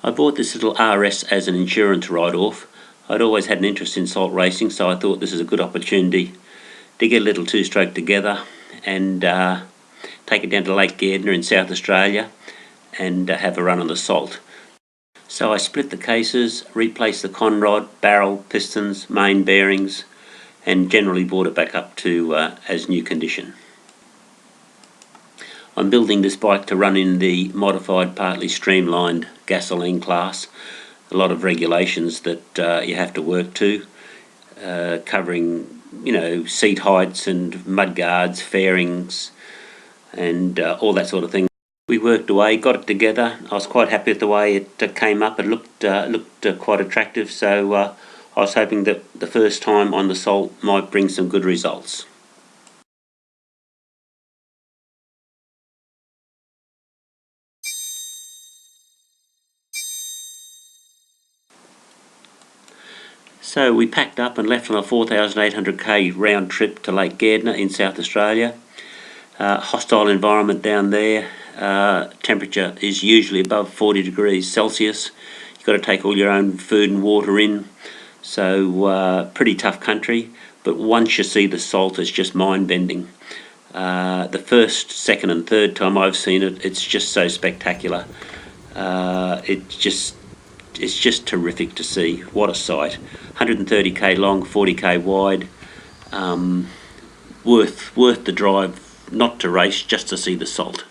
I bought this little RS as an insurance write-off. I'd always had an interest in salt racing, so I thought this is a good opportunity to get a little two-stroke together and take it down to Lake Gairdner in South Australia and have a run on the salt. So I split the cases, replaced the conrod, barrel, pistons, main bearings, and generally brought it back up to as new condition. I'm building this bike to run in the modified, partly streamlined gasoline class. A lot of regulations that you have to work to, covering, seat heights and mud guards, fairings, and all that sort of thing. We worked away, got it together. I was quite happy with the way it came up. It looked quite attractive, so I was hoping that the first time on the salt might bring some good results. So we packed up and left on a 4,800k round trip to Lake Gairdner in South Australia. Hostile environment down there. Temperature is usually above 40 degrees Celsius. You've got to take all your own food and water in. So pretty tough country. But once you see the salt, it's just mind-bending. The first, second and third time I've seen it, it's just so spectacular. It's just terrific to see. What a sight. 130k long, 40k wide. Worth the drive, not to race, just to see the salt.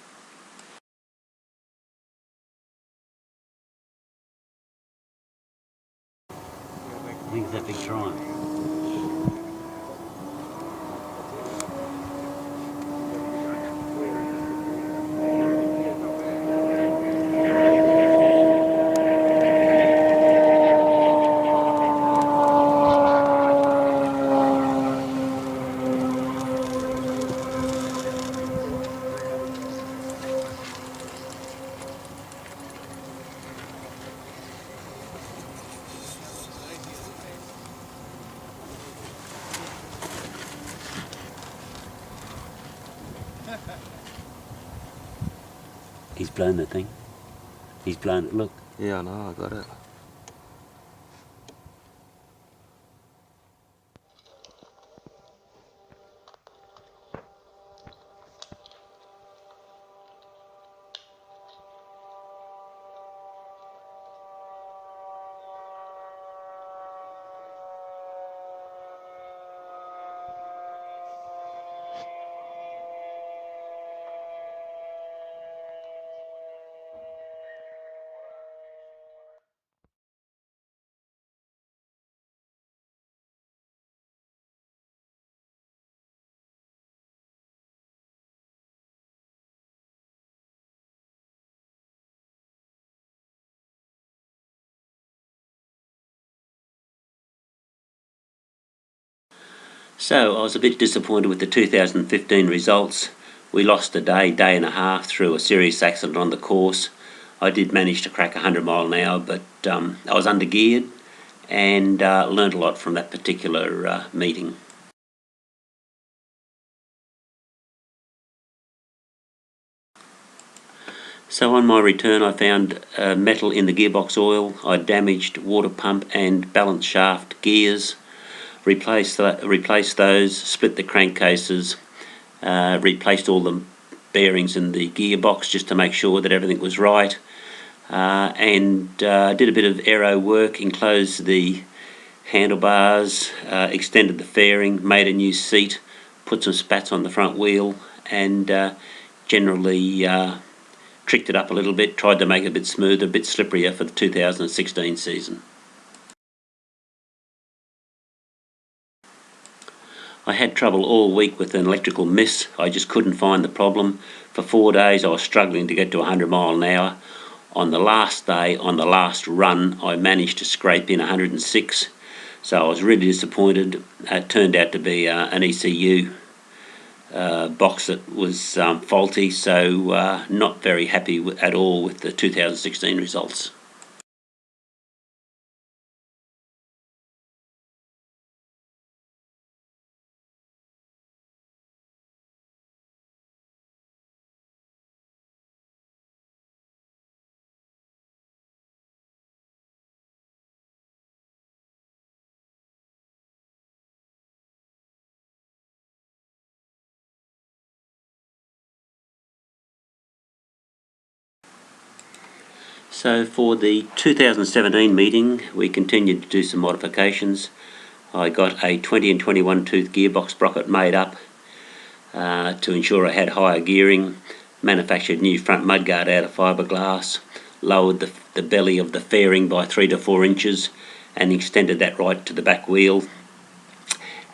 I think it's that big triumph. He's blown the thing. He's blown it, look. Yeah, I know, I got it. So I was a bit disappointed with the 2015 results. We lost a day and a half through a serious accident on the course. I did manage to crack 100 mile an hour, but I was undergeared and learned a lot from that particular meeting. So on my return I found metal in the gearbox oil. I damaged water pump and balance shaft gears. Replaced those, split the crankcases, replaced all the bearings in the gearbox just to make sure that everything was right, and did a bit of aero work, enclosed the handlebars, extended the fairing, made a new seat, put some spats on the front wheel, and generally tricked it up a little bit, tried to make it a bit smoother, a bit slipperier for the 2016 season. I had trouble all week with an electrical miss. I just couldn't find the problem. For 4 days I was struggling to get to 100 mile an hour. On the last day, on the last run, I managed to scrape in 106. So I was really disappointed. It turned out to be an ECU box that was faulty, so not very happy at all with the 2016 results. So for the 2017 meeting, we continued to do some modifications. I got a 20 and 21 tooth gearbox sprocket made up to ensure I had higher gearing, manufactured new front mudguard out of fiberglass, lowered the belly of the fairing by 3 to 4 inches and extended that right to the back wheel,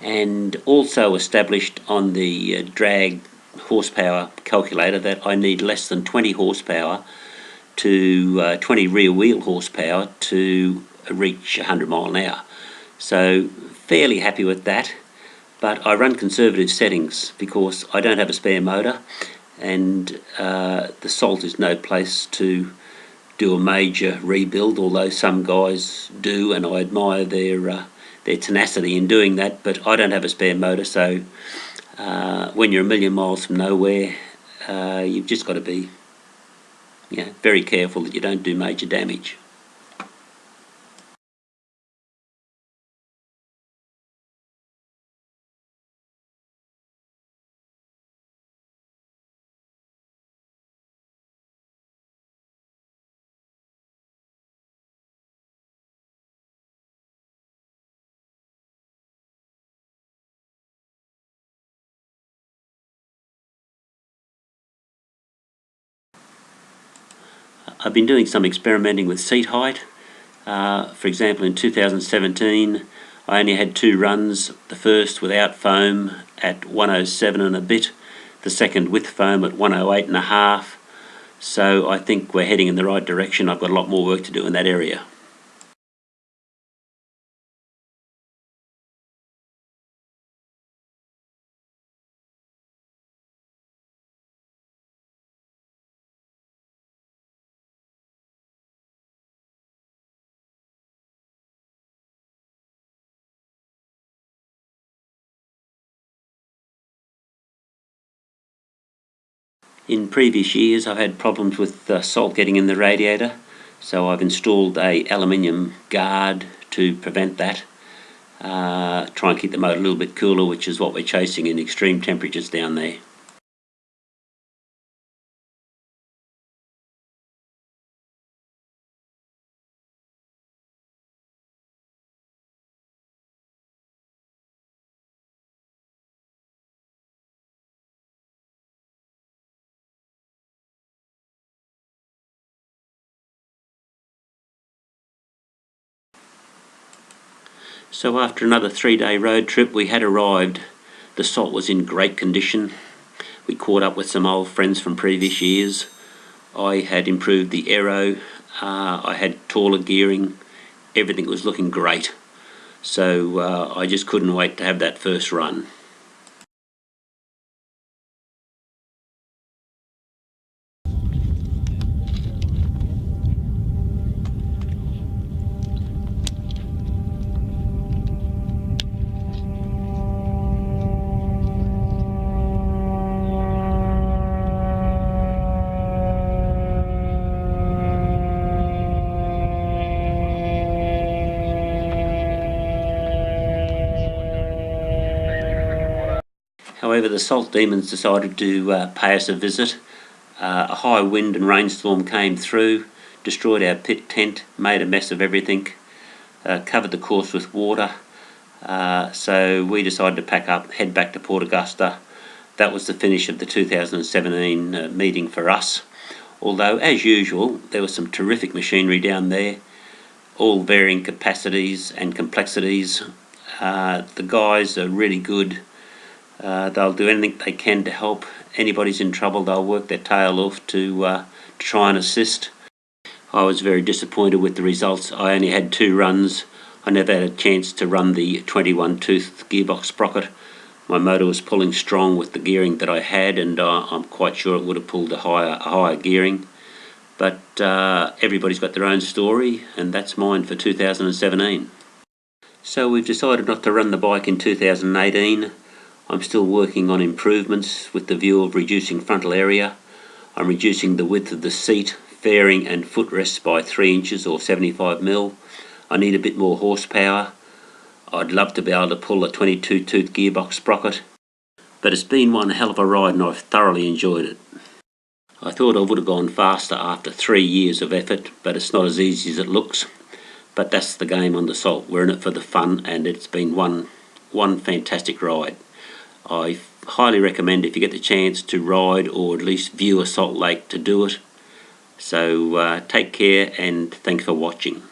and also established on the drag horsepower calculator that I need less than 20 horsepower to 20 rear wheel horsepower to reach 100 mile an hour. So fairly happy with that, but I run conservative settings because I don't have a spare motor, and the Salt is no place to do a major rebuild, although some guys do, and I admire their tenacity in doing that. But I don't have a spare motor, so when you're a million miles from nowhere, you've just got to be very careful that you don't do major damage. I've been doing some experimenting with seat height. For example, in 2017 I only had 2 runs, the first without foam at 107 and a bit, the second with foam at 108 and a half, so I think we're heading in the right direction. I've got a lot more work to do in that area. In previous years I've had problems with salt getting in the radiator, so I've installed a aluminium guard to prevent that. Try and keep the motor a little bit cooler, which is what we're chasing in extreme temperatures down there. So after another 3-day road trip, we had arrived. The Salt was in great condition. We caught up with some old friends from previous years. I had improved the aero, I had taller gearing, everything was looking great. So I just couldn't wait to have that first run. However, the Salt Demons decided to pay us a visit. A high wind and rainstorm came through, destroyed our pit tent, made a mess of everything, covered the course with water. So we decided to pack up, head back to Port Augusta. That was the finish of the 2017 meeting for us. Although, as usual, there was some terrific machinery down there, all varying capacities and complexities. The guys are really good. They'll do anything they can to help. Anybody's in trouble, they'll work their tail off to try and assist. I was very disappointed with the results. I only had 2 runs. I never had a chance to run the 21 tooth gearbox sprocket. My motor was pulling strong with the gearing that I had, and I'm quite sure it would have pulled a higher gearing. But everybody's got their own story, and that's mine for 2017. So we've decided not to run the bike in 2018. I'm still working on improvements with the view of reducing frontal area. I'm reducing the width of the seat, fairing and footrests by 3 inches or 75mm. I need a bit more horsepower. I'd love to be able to pull a 22 tooth gearbox sprocket, but it's been one hell of a ride and I've thoroughly enjoyed it. I thought I would have gone faster after 3 years of effort, but it's not as easy as it looks. But that's the game on the salt. We're in it for the fun, and it's been one fantastic ride. I highly recommend, if you get the chance to ride or at least view a salt lake, to do it. So take care, and thanks for watching.